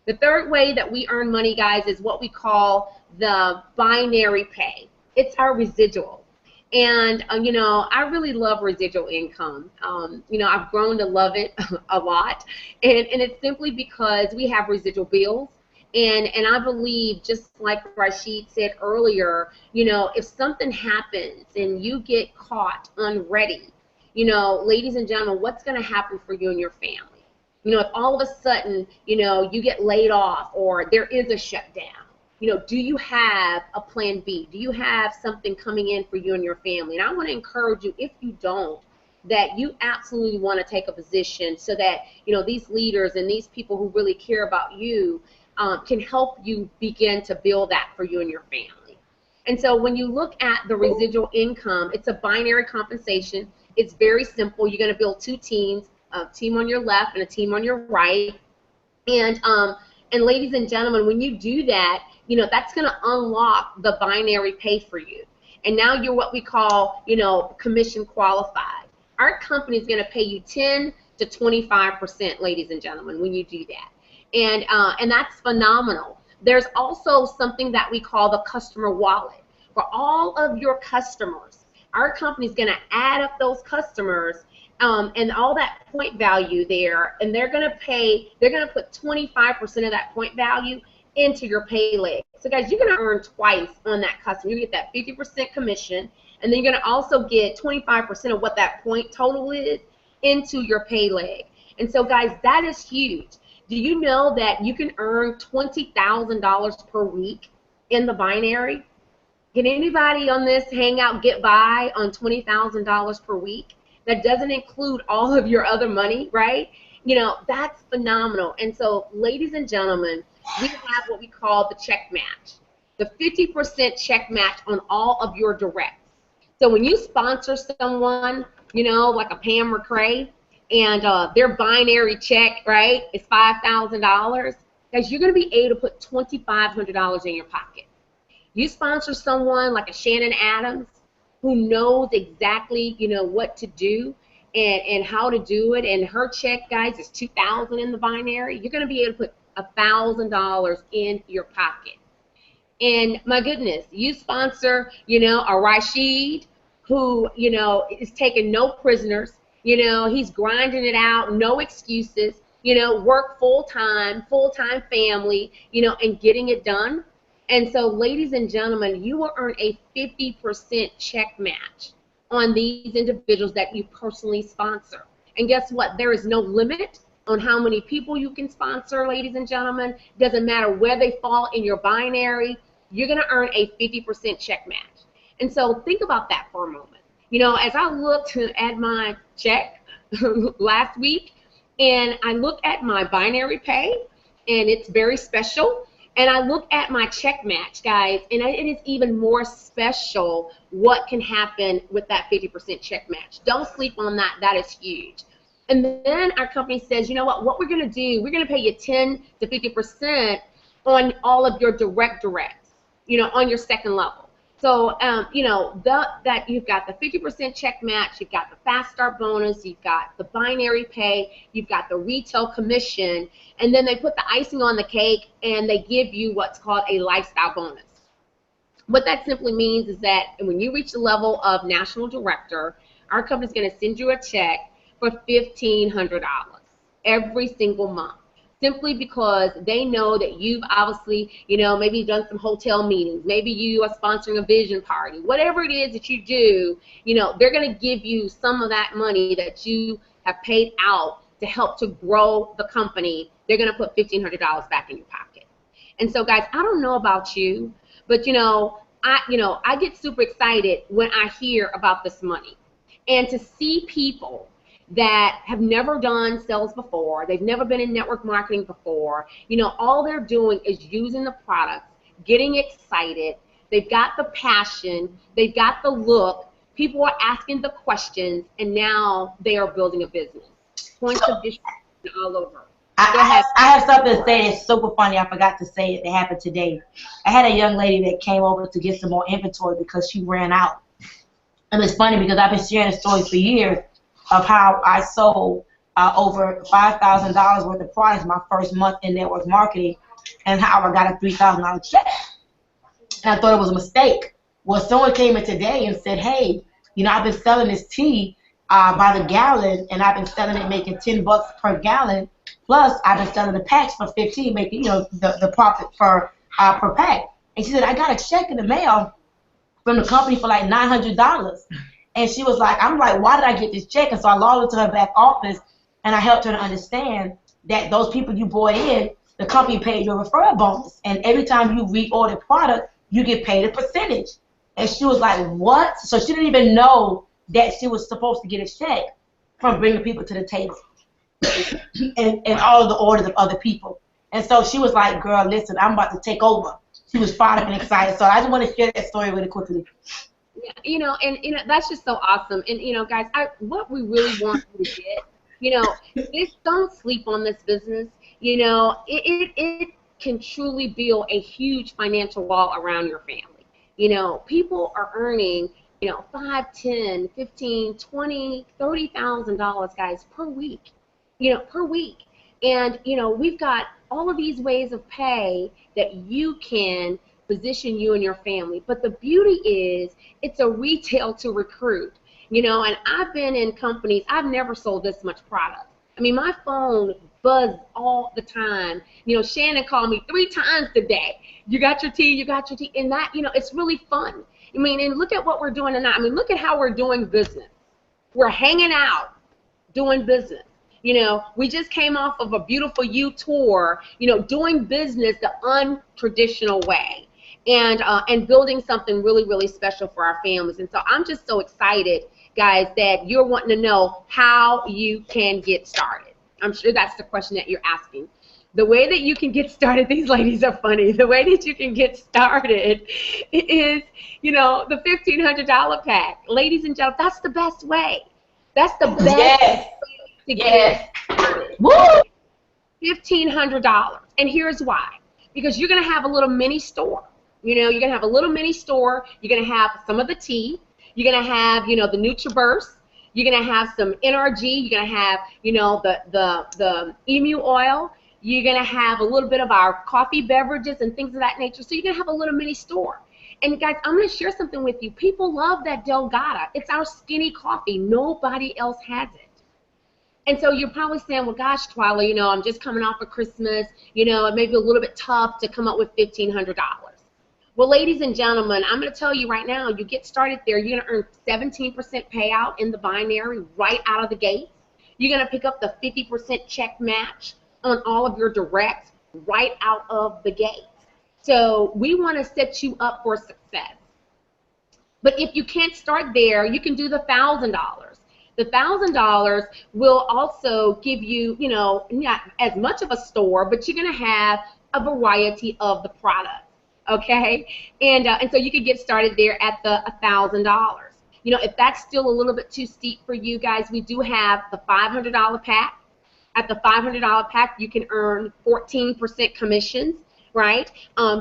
The third way that we earn money, guys, is what we call the binary pay. It's our residual. And, I really love residual income. I've grown to love it a lot. And it's simply because we have residual bills. And I believe, just like Rashid said earlier, if something happens and you get caught unready, ladies and gentlemen, what's going to happen for you and your family? If all of a sudden, you get laid off or there is a shutdown, do you have a plan B? Do you have something coming in for you and your family? And I want to encourage you, if you don't, that you absolutely want to take a position so that, these leaders and these people who really care about you can help you begin to build that for you and your family. And so when you look at the residual income, it's a binary compensation. It's very simple. You're going to build 2 teams, a team on your left and a team on your right. And ladies and gentlemen, when you do that, that's going to unlock the binary pay for you. and now you're what we call, you know, commission qualified. Our company is going to pay you 10 to 25%, ladies and gentlemen, when you do that. And that's phenomenal. There's also something that we call the customer wallet. For all of your customers, our company is going to add up those customers and all that point value there, and they're going to put 25% of that point value into your pay leg. So guys, you're going to earn twice on that customer. You get that 50% commission, and then you're going to also get 25% of what that point total is into your pay leg. And so guys, that is huge. Do you know that you can earn $20,000 per week in the binary? Can anybody on this hangout get by on $20,000 per week? That doesn't include all of your other money, right? You know, that's phenomenal. And so, ladies and gentlemen, we have what we call the check match, the 50% check match on all of your directs. So when you sponsor someone, you know, like a Pam McCray, and their binary check, right, is $5,000, guys, you're going to be able to put $2,500 in your pocket. You sponsor someone like a Shannon Adams, who knows exactly, you know, what to do and how to do it, and her check, guys, is $2,000 in the binary. You're going to be able to put $1,000 in your pocket. And my goodness, you sponsor, you know, a Rashid who, you know, is taking no prisoners. You know, he's grinding it out, no excuses, you know, work full-time family, you know, and getting it done. And so, ladies and gentlemen, you will earn a 50% check match on these individuals that you personally sponsor. And guess what? There is no limit on how many people you can sponsor, ladies and gentlemen. Doesn't matter where they fall in your binary, you're going to earn a 50% check match. And so think about that for a moment. You know, as I looked at my check last week, and I look at my binary pay, and it's very special, and I look at my check match, guys, and it is even more special what can happen with that 50% check match. Don't sleep on that. That is huge. And then our company says, you know what we're going to do, we're going to pay you 10 to 50% on all of your directs, you know, on your second level. So, you know, that you've got the 50% check match, you've got the fast start bonus, you've got the binary pay, you've got the retail commission, and then they put the icing on the cake and they give you what's called a lifestyle bonus. What that simply means is that when you reach the level of national director, our company's going to send you a check for $1,500 every single month, simply because they know that you've obviously, you know, maybe done some hotel meetings, maybe you are sponsoring a vision party, whatever it is that you do, you know, they're going to give you some of that money that you have paid out to help to grow the company. They're going to put $1,500 back in your pocket. And so, guys, I don't know about you, but I get super excited when I hear about this money, and to see people that have never done sales before, they've never been in network marketing before, you know, all they're doing is using the products, getting excited, they've got the passion, they've got the look, people are asking the questions, and now they are building a business. Points of distribution all over. I have something to say that's super funny. I forgot to say it. It happened today. I had a young lady that came over to get some more inventory because she ran out. And it's funny because I've been sharing a story for years of how I sold over $5,000 worth of products my first month in network marketing, and how I got a $3,000 check. And I thought it was a mistake. Well, someone came in today and said, hey, you know, I've been selling this tea by the gallon, and I've been selling it making $10 per gallon. Plus, I've been selling the packs for $15, making, you know, the profit per pack. And she said, I got a check in the mail from the company for like $900. And she was like, I'm like, why did I get this check? And so I logged into her back office, and I helped her to understand that those people you brought in, the company paid your referral bonus. And every time you reorder product, you get paid a percentage. And she was like, what? So she didn't even know that she was supposed to get a check from bringing people to the table and all of the orders of other people. And so she was like, girl, listen, I'm about to take over. She was fired up and excited. So I just want to share that story really quickly. Yeah, you know, and you know, that's just so awesome. And you know, guys, what we really want you to get, you know, is don't sleep on this business. You know, it can truly build a huge financial wall around your family. You know, people are earning, you know, $5, $10, $15, $20, $30,000, guys, per week. You know, per week. And, you know, we've got all of these ways of pay that you can position you and your family. But the beauty is it's a retail to recruit. You know, and I've been in companies, I've never sold this much product. I mean, my phone buzzed all the time. You know, Shannon called me 3 times today. You got your tea, you got your tea. And that, you know, it's really fun. I mean, and look at what we're doing tonight. I mean, look at how we're doing business. We're hanging out, doing business. You know, we just came off of a Beautiful You tour, you know, doing business the untraditional way. And building something really, really special for our families. And so I'm just so excited, guys, that you're wanting to know how you can get started. I'm sure that's the question that you're asking. The way that you can get started, these ladies are funny, the way that you can get started is, you know, the $1,500 pack. Ladies and gentlemen, that's the best way. That's the best way to get started. Woo! $1,500. And here's why. Because you're going to have a little mini store. You know, you're going to have a little mini store. You're going to have some of the tea. You're going to have, you know, the NutriBurst. You're going to have some NRG. You're going to have, you know, the emu oil. You're going to have a little bit of our coffee beverages and things of that nature. So you're going to have a little mini store. And, guys, I'm going to share something with you. People love that Delgada. It's our skinny coffee. Nobody else has it. And so you're probably saying, well, gosh, Twyla, you know, I'm just coming off of Christmas. You know, it may be a little bit tough to come up with $1,500. Well, ladies and gentlemen, I'm going to tell you right now, you get started there, you're going to earn 17% payout in the binary right out of the gate. You're going to pick up the 50% check match on all of your directs right out of the gate. So we want to set you up for success. But if you can't start there, you can do the $1,000. The $1,000 will also give you, you know, not as much of a store, but you're going to have a variety of the products. Okay, and so you could get started there at the $1,000. You know, if that's still a little bit too steep for you guys, we do have the $500 pack. At the $500 pack, you can earn 14% commissions, right?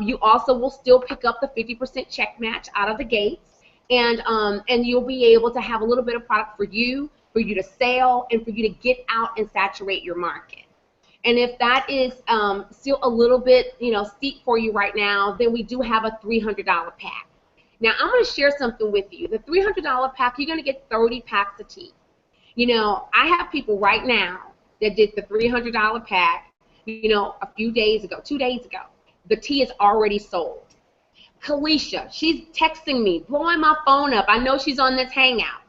You also will still pick up the 50% check match out of the gates, and you'll be able to have a little bit of product for you to sell, and for you to get out and saturate your market. And if that is still a little bit, you know, steep for you right now, then we do have a $300 pack. Now, I'm going to share something with you. The $300 pack, you're going to get 30 packs of tea. You know, I have people right now that did the $300 pack, you know, a few days ago, 2 days ago. The tea is already sold. Kalisha, she's texting me, blowing my phone up. I know she's on this hangout.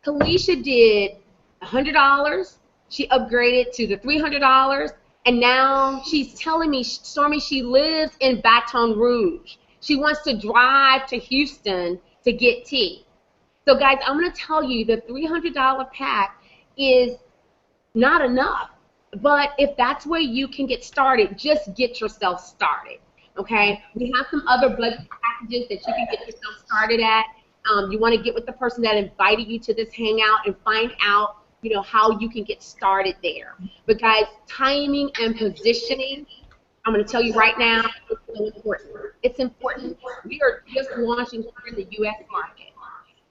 Kalisha did $100. She upgraded to the $300, and now she's telling me, Stormy, she lives in Baton Rouge. She wants to drive to Houston to get tea. So, guys, I'm going to tell you the $300 pack is not enough. But if that's where you can get started, just get yourself started, okay? We have some other budget packages that you can get yourself started at. You want to get with the person that invited you to this hangout and find out, you know, how you can get started there. But, guys, timing and positioning, I'm going to tell you right now, it's so important. It's important. We are just launching here in the U.S. market.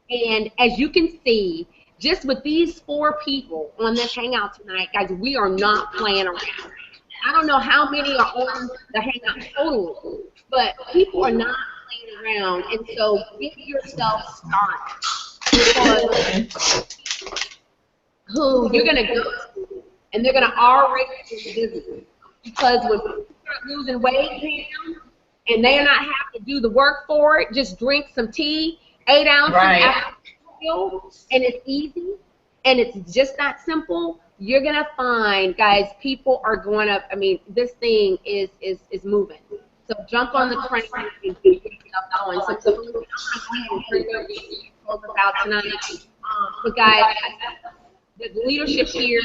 And as you can see, just with these 4 people on this hangout tonight, guys, we are not playing around. I don't know how many are on the hangout total, but people are not playing around. And so get yourself started. Because who you're going to go to, and they're going to already do business. Because when people start losing weight, and they are not having to do the work for it, just drink some tea, 8 ounces after meal, and it's easy, and it's just that simple, you're going to find, guys, people are going to, I mean, this thing is moving. So jump on the train and get yourself going. So I'm going to go ahead and turn it over to you to close us out tonight. But, guys, the leadership here,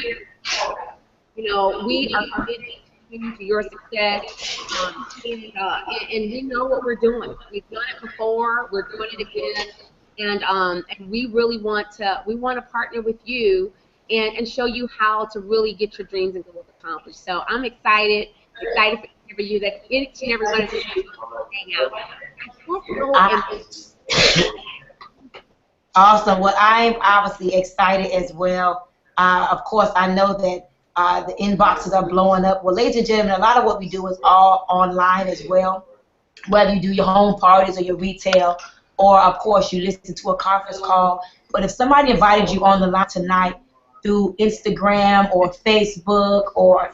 you know, we are committed to your success, and we know what we're doing. We've done it before. We're doing it again, and we really want to partner with you and show you how to really get your dreams and goals accomplished. So I'm excited for for you that each and every one of you hang out. Let's go and Awesome. Well, I'm obviously excited as well. Of course, I know that the inboxes are blowing up. Well, ladies and gentlemen, a lot of what we do is all online as well, whether you do your home parties or your retail, or, of course, you listen to a conference call. But if somebody invited you on the line tonight through Instagram or Facebook or,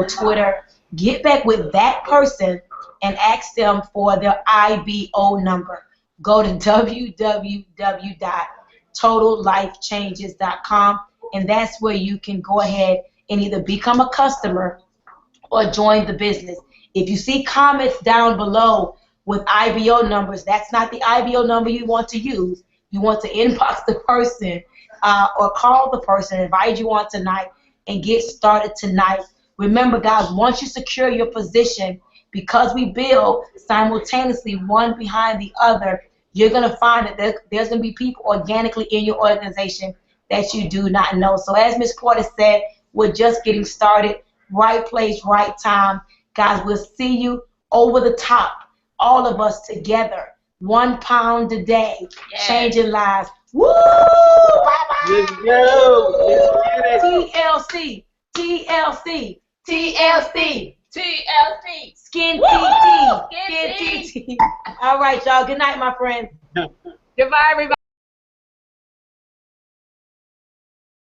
Twitter, get back with that person and ask them for their IBO number. Go to www.totallifechanges.com, and that's where you can go ahead and either become a customer or join the business. If you see comments down below with IBO numbers, that's not the IBO number you want to use. You want to inbox the person or call the person, invite you on tonight, and get started tonight. Remember, guys, once you secure your position, because we build simultaneously one behind the other, you're going to find that there's going to be people organically in your organization that you do not know. So as Ms. Porter said, we're just getting started. Right place, right time. Guys, we'll see you over the top, all of us together. £1 a day, changing lives. Woo! Bye-bye! Let's go. Let's get it. TLC, TLC, TLC. TLC. Skin Woo-hoo! TT. Skin TT. All right, y'all. Good night, my friends. goodbye, everybody.